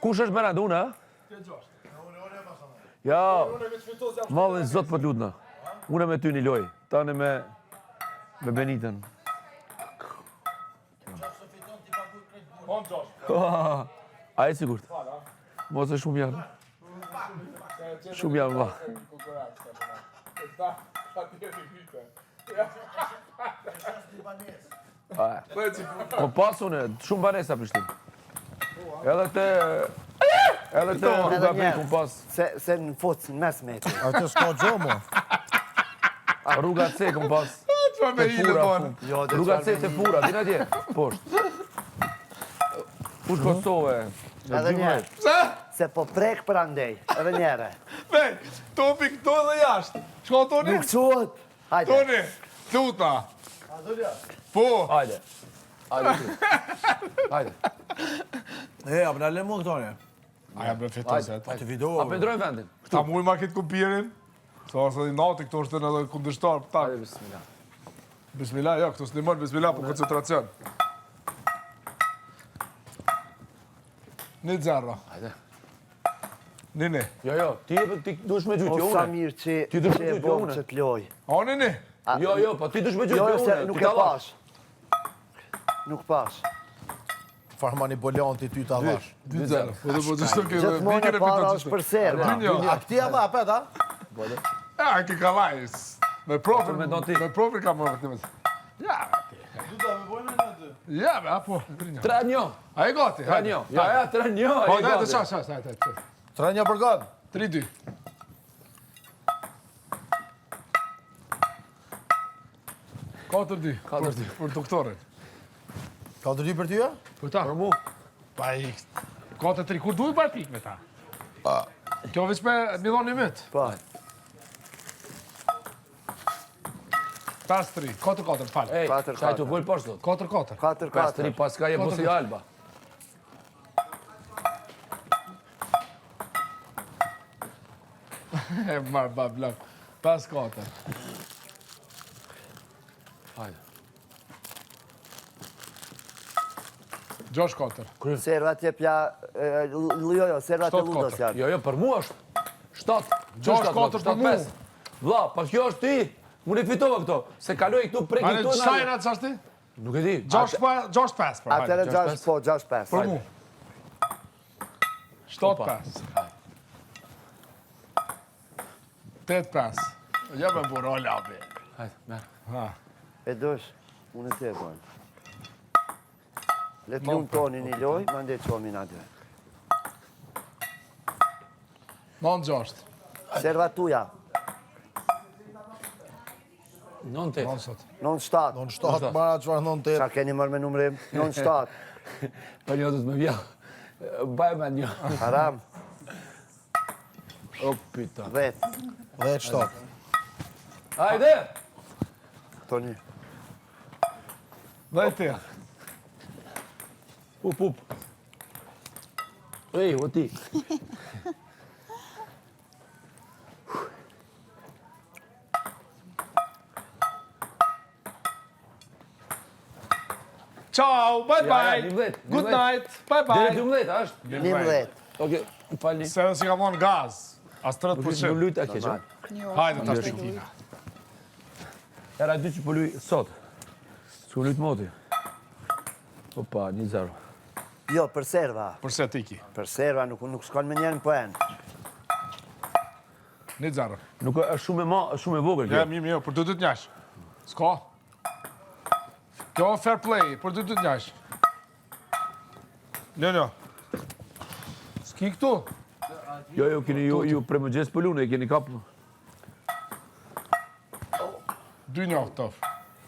Kush është Berend, unë, Ja, mallin zot për lutna. Unë me ty një loj, tani me Benitën. A e sigurt? Mos e shumë janë. Shumë janë, va. Kompas unë, shumë banesa Prishtinë. Edhe të rruga me kompas. Se në futs në mes me. Atë s'ka gjo, mo. Rruga C kompas. Rruga C të fura, dina tje, poshtë. Kush Kosove? Edhe njerë. Se po prek për andej, edhe njerë. Vej, topi këto dhe jashtë. Shko, Toni? Nuk quët. Hajde. Toni, luta. Po. Hajde. Hajde. A përna le mu këtone. Aja bre fitozet. Pa të video. A pendrojnë vendin? Ta muj ma këtë kumpirin. Sa ose dhe nati këto është në edhe kundështar. Hajde, bismillah. Bismillah, jo, këto s'nimon, bismillah, po koncentracion. 1-0. Hajde. Nini. Jo, ti dush me gjytë, jo O sa une. mirë që Ti dush me e gjytë, jo bom une. që t'loj. O, nini. Jo, po ti dush me gjytë, Jo, jo se une. nuk Ti e ta vash. pash. Nuk pash. Farë manipulanti ty ta vash. 2-0. Po dhe po të shtë ke Gjithmonë e para është për serva. A këti a va, apet, a? Ja, ki ka lajës. Me profil ka më vërtimet. Ja, ja, be, apo. 3-1. A e gati, 3-1. Ja, 3-1. Po, dajte, qa. 3-1 për gëtë. 3-2. Katër dy. Për doktorin. 4-2 për ty, ja? Për ta? Për mu. Pa i... 4-3. Kur duhet bar pik me ta? Kjo veç me midhon një mytë. Po. 5-3. 4-4, falë. Ej, 4-4. qaj të vojnë poshtë, 4-4. 5-3, 4-4. pas ka je Bosi Alba. E marë ba blok. 5-4. Hajde. 6-4. Serva t'je pja... Jo, serva t'je ludos janë. Jo, për mu është 7. 6-4 për mu. Vla, pas kjo është ti. Unë e fitova këto. Se kaloj këtu preki Ane, këtu në... qajnë atë qashti? Nuk e di. 6-5, pra. Atëre 6-5. Për mu. 7-5. 8-5. Ja me buro, labi. Hajde, merë. E dush, unë të e bojnë. Letë lumë toni një loj, ma ndë qomi në aty. 9-6. Serva tuja, 9-8. 9-7. 9-7, mara qëfar 9-8. Qa keni mërë me numrim? 9-7. Për një dhëtë me vja. Bajë me një. Haram, O, pita. 10. 10-7. Hajde! Toni. Dhe ti. Up. Ej, o ti. Ciao, bye bye. 11. Good night. Bye Dere bye. 12, është? 11. Oke, falni. Se edhe si ka mon gaz. As 30%. Nuk lujt a keqë. Hajde ta shtikina. Era dy që po luj sot. S'ku lujt moti. Opa, 1-0. Jo, për serva. Përse tiki. Për serva nuk s'kon me njerën për enë. 1-0. Nuk është shumë e vogël Ja, kjo. mi, për 2 njash. S'ka. Kjo është fair play, për 2 njash. Jo. S'ki këtu. Jo, keni ju premëgjes për lune, keni kap... 2 njohë, tof.